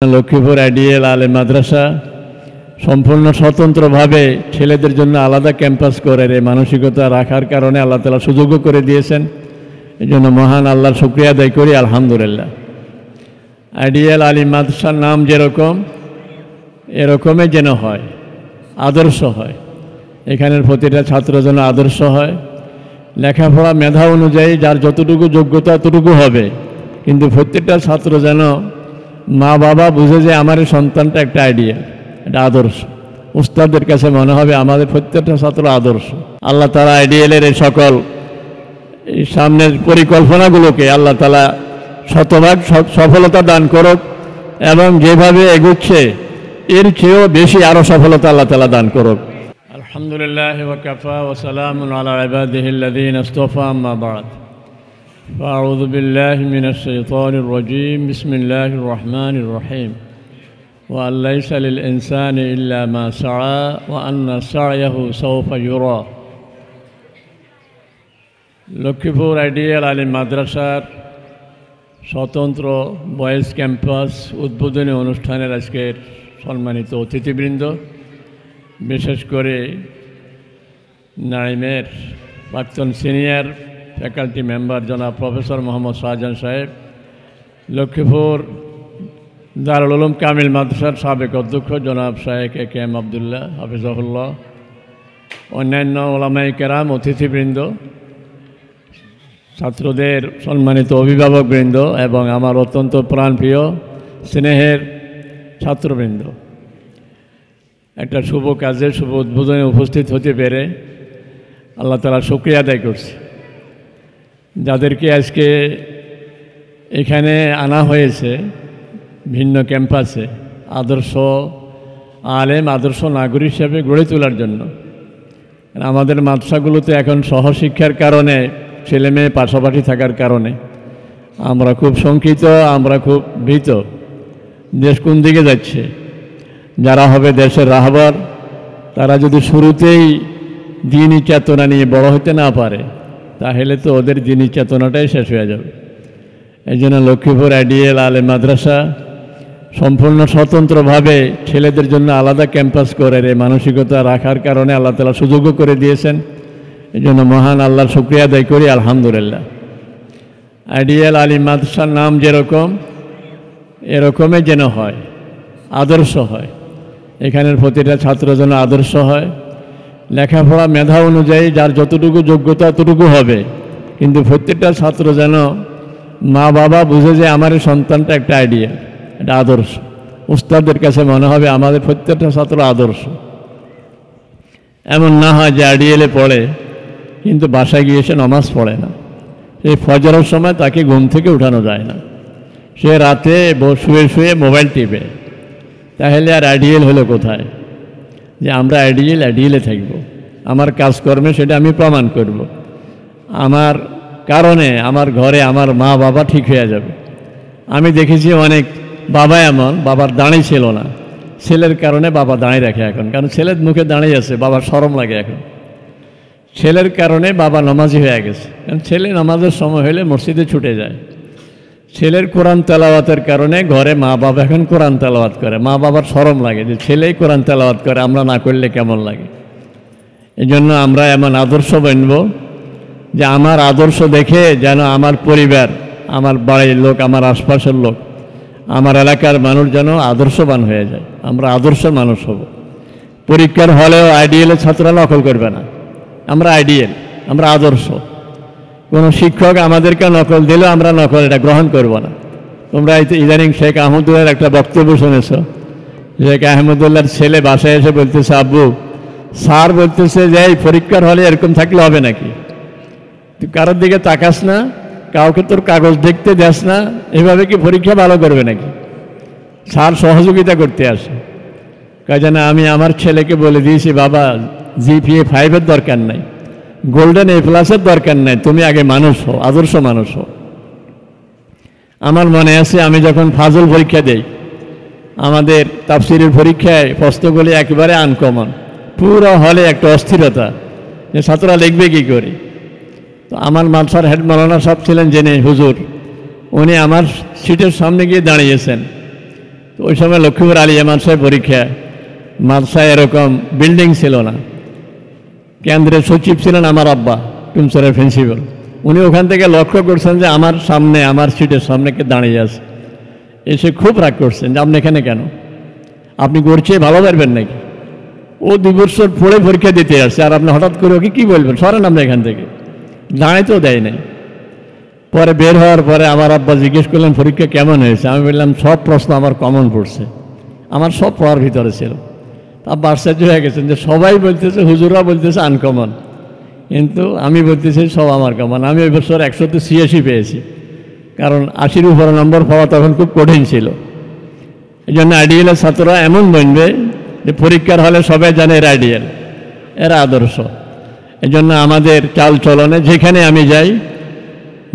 Lakshmipur ideal আলেম মাদ্রাসা সম্পূর্ণ স্বতন্ত্রভাবে ছেলেদের জন্য আলাদা ক্যাম্পাস করে মানসিকতা রাখার কারণে আল্লাহ তাআলা সুযোগও করে দিয়েছেন। এই জন্য মহান আল্লাহর শুকরিয়া আদায় করি, আলহামদুলিল্লাহ। আইডিয়াল আলেম মাদ্রাসার নাম যেরকম এরকমই যেন হয়, আদর্শ হয়। এখানের প্রতিটা ছাত্র যেন আদর্শ হয়, লেখাপড়া মেধা অনুযায়ী যার যতটুকু যোগ্যতা ততটুকু হবে, কিন্তু প্রত্যেকটা ছাত্র যেন মা বাবা বুঝে যে আমার এই সন্তানটা একটা আইডিয়াল, এটা আদর্শ। উস্তাদদের কাছে মনে হবে আমাদের প্রত্যেকটা ছাত্র আদর্শ। আল্লাহ তাআলা আইডিয়ালের এই সকল এই সামনের পরিকল্পনাগুলোকে আল্লাহ তাআলা শতভাগ সফলতা দান করুক, এবং যেভাবে এগুচ্ছে এর চেয়েও বেশি আরও সফলতা আল্লাহ তাআলা দান করুক। আলহামদুলিল্লাহ ওয়া কাফা ওয়া সালামুন আলা ইবাদিহিল্লাযীনা ইসতাফা, আম্মা বা'দ। فأعوذ بالله من الشيطان الرجيم. بسم الله الرحمن الرحيم. وأن ليس للإنسان إلا ما سعى وأن سعيه سوف يرى. লক্ষ্মীপুর আইডিয়াল আলেম মাদ্রাসার স্বতন্ত্র বয়েজ ক্যাম্পাস উদ্বোধনী অনুষ্ঠানের আজকের সম্মানিত অতিথিবৃন্দ, বিশেষ করে নাইমের প্রাক্তন সিনিয়র ফ্যাকাল্টি মেম্বার জনাব প্রফেসর মোহাম্মদ শাহজাহান সাহেব, লক্ষ্মীপুর দারুল উলুম কামিল মাদ্রাসার সাবেক অধ্যক্ষ জনাব শায়েখ এ কে এম আবদুল্লাহ হাফিজাহুল্লাহ, অন্যান্য ওলামায়ে কেরাম, অতিথিবৃন্দ, ছাত্রদের সম্মানিত অভিভাবকবৃন্দ এবং আমার অত্যন্ত প্রাণপ্রিয় স্নেহের ছাত্রবৃন্দ, একটা শুভ কাজে শুভ উদ্বোধনে উপস্থিত হতে পেরে আল্লাহ তাআলার শুকরিয়া আদায় করছি। যাদেরকে আজকে এখানে আনা হয়েছে ভিন্ন ক্যাম্পাসে আদর্শ আলেম, আদর্শ নাগরিক হিসেবে গড়ে তোলার জন্য। আমাদের মাদ্রাসাগুলোতে এখন সহশিক্ষার কারণে ছেলেমেয়ে পাশাপাশি থাকার কারণে আমরা খুব শঙ্কিত, আমরা খুব ভীত, দেশ কোন দিকে যাচ্ছে। যারা হবে দেশের রাহবার, তারা যদি শুরুতেই দ্বীনি চেতনা নিয়ে বড় হতে না পারে, তাহলে তো ওদের দ্বীনি চেতনাটাই শেষ হয়ে যাবে। এই জন্য লক্ষ্মীপুর আইডিয়াল আলেম মাদ্রাসা সম্পূর্ণ স্বতন্ত্রভাবে ছেলেদের জন্য আলাদা ক্যাম্পাস করে মানসিকতা রাখার কারণে আল্লাহ তাআলা সুযোগও করে দিয়েছেন। এই জন্য মহান আল্লাহর শুকরিয়া আদায় করি, আলহামদুলিল্লাহ। আইডিয়াল আলেম মাদ্রাসার নাম যেরকম এরকমই যেন হয়, আদর্শ হয়। এখানের প্রতিটা ছাত্র যেন আদর্শ হয়, লেখাপড়া মেধা অনুযায়ী যার যতটুকু যোগ্যতা ততটুকু হবে, কিন্তু প্রত্যেকটা ছাত্র যেন মা বাবা বুঝে যে আমার এই সন্তানটা একটা আইডিয়াল, এটা আদর্শ। উস্তাদদের কাছে মনে হবে আমাদের প্রত্যেকটা ছাত্র আদর্শ। এমন না হয় যে আইডিয়ালে পড়ে কিন্তু বাসায় গিয়ে সে নামাজ পড়ে না, সেই ফজরের সময় তাকে ঘুম থেকে উঠানো যায় না, সে রাতে শুয়ে শুয়ে মোবাইল টিপে। তাহলে আর আইডিয়াল হলো কোথায়? যে আমরা আইডিয়ালে থাকব, আমার কাজকর্মে সেটা আমি প্রমাণ করব, আমার কারণে আমার ঘরে আমার মা বাবা ঠিক হয়ে যাবে। আমি দেখেছি অনেক বাবা এমন, বাবার দাঁড়িয়ে ছিল না, ছেলের কারণে বাবা দাঁড়িয়ে রাখে এখন, কারণ ছেলের মুখে দাঁড়িয়ে আছে, বাবার শরম লাগে এখন। ছেলের কারণে বাবা নামাজি হয়ে গেছে, কারণ ছেলে নামাজের সময় হলে মসজিদে ছুটে যায়। ছেলের কোরআন তেলাওয়াতের কারণে ঘরে মা বাবা এখন কোরআন তেলাওয়াত করে, মা বাবার শরম লাগে যে ছেলেই কোরআন তেলাওয়াত করে, আমরা না করলে কেমন লাগে। এই জন্য আমরা এমন আদর্শ বানব যে আমার আদর্শ দেখে যেন আমার পরিবার, আমার বাড়ির লোক, আমার আশপাশের লোক, আমার এলাকার মানুষ যেন আদর্শবান হয়ে যায়। আমরা আদর্শ মানুষ হব। পরীক্ষার হলেও আইডিয়ালের ছাত্ররা নকল করবে না, আমরা আইডিয়াল, আমরা আদর্শ। কোনো শিক্ষক আমাদেরকে নকল দিলেও আমরা নকল এটা গ্রহণ করব না। তোমরা ইদানিং শেখ আহমদুল্লাহর একটা বক্তব্য শুনেছ, শেখ আহমদুল্লাহর ছেলে বাসায় এসে বলতেছে, আব্বু স্যার বলতেছে যে এই পরীক্ষার হলে এরকম থাকলে হবে নাকি? তুই কারোর দিকে তাকাস না, কাউকে তোর কাগজ দেখতে দেস না, এভাবে কি পরীক্ষা ভালো করবে নাকি? স্যার সহযোগিতা করতে আসে। কাজে না, আমি আমার ছেলেকে বলে দিয়েছি, বাবা GPA 5-এর দরকার নাই, গোল্ডেন A+ দরকার নাই, তুমি আগে মানুষ হও, আদর্শ মানুষ হও। আমার মনে আছে আমি যখন ফাজল পরীক্ষা দেই, আমাদের তাফসিরের পরীক্ষায় প্রশ্নগুলি একেবারে আনকমন, পুরো হলে একটা অস্থিরতা যে ছাত্ররা লিখবে কী করে। তো আমার মাদ্রাসার হেড মাওলানা সাহেব ছিলেন জেনে হুজুর, উনি আমার সিটের সামনে গিয়ে দাঁড়িয়েছেন। তো ওই সময় লক্ষ্মীপুর আলিয়া মাদ্রাসায় পরীক্ষা, মাদ্রাসায় এরকম বিল্ডিং ছিল না, কেন্দ্রের সচিব ছিলেন আমার আব্বা, টুমসরের প্রিন্সিপাল। উনি ওখান থেকে লক্ষ্য করছেন যে আমার সামনে, আমার সিটের সামনে কে দাঁড়িয়ে আছে, এসে খুব রাগ করছেন যে আপনি এখানে কেন, আপনি করছে ভালো পারবেন নাকি? ও 2 বছর পরে পরীক্ষা দিতে আসছে, আর আপনি হঠাৎ করে ওকে কী বলবেন, সরেন আপনি এখান থেকে, দাঁড়াইতেও দেয় নাই। পরে বের হওয়ার পরে আমার আব্বা জিজ্ঞেস করলেন পরীক্ষা কেমন হয়েছে? আমি বললাম সব প্রশ্ন আমার কমন পড়ছে, আমার সব পড়ার ভিতরে ছিল। আব্বা আশ্চর্য হয়ে গেছেন যে সবাই বলতেছে, হুজুরা বলতেছে আনকমন, কিন্তু আমি বলতেছি সব আমার কমন। আমি ওই বছর 186 পেয়েছি, কারণ 80-র উপরে নম্বর পাওয়া তখন খুব কঠিন ছিল। এই জন্য আইডিএলের ছাত্ররা এমন বলবে যে পরীক্ষার হলে সবাই জানে এরা আইডিএল, এরা আদর্শ। এই জন্য আমাদের চাল চলনে যেখানে আমি যাই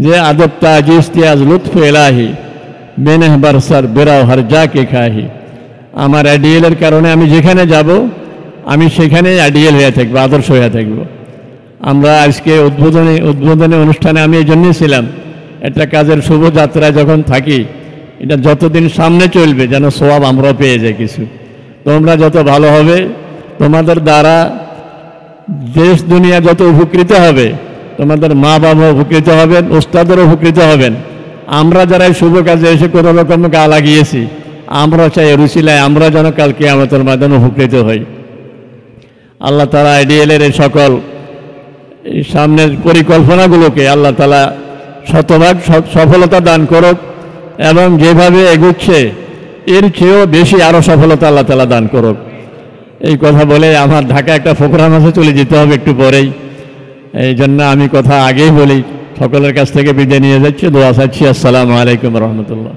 যে আদবতা জিস্তিয়াজ লুৎফ এলাহি বেনেহ বরসর বেরাও হর যা কে খাহি, আমার আইডিএলের কারণে আমি যেখানে যাব আমি সেখানেই আইডিএল হয়ে থাকবো, আদর্শ হয়ে থাকবো। আমরা আজকে উদ্বোধনী অনুষ্ঠানে আমি এই জন্যই ছিলাম, একটা কাজের শুভযাত্রায় যখন থাকি, এটা যতদিন সামনে চলবে যেন সওয়াব আমরাও পেয়ে যাই কিছু। তোমরা যত ভালো হবে, তোমাদের দ্বারা দেশ দুনিয়া যত উপকৃত হবে, তোমাদের মা বাবা উপকৃত হবেন, ওস্তাদেরও উপকৃত হবেন। আমরা যারা এই শুভ কাজে এসে কোনো রকম গা লাগিয়েছি, আমরা চাই রুচিলায় আমরা যেন কাল কিয়ামতের ময়দানে উপকৃত হই। আল্লাহ তাআলা আইডিএলের এই সকল এই সামনের পরিকল্পনাগুলোকে আল্লাহ তাআলা শতভাগ সফলতা দান করুক, এবং যেভাবে এগুচ্ছে এর চেয়েও বেশি আরও সফলতা আল্লাহ তাআলা দান করুক। এই কথা বলে আমার ঢাকা একটা প্রোগ্রাম আছে, চলে যেতে হবে একটু পরেই। এই জন্য আমি কথা আগেই বলি, সকলের কাছ থেকে বিদায় নিয়ে যাচ্ছি, দোয়া চাচ্ছি। আসসালামু আলাইকুম রহমতুল্লাহ।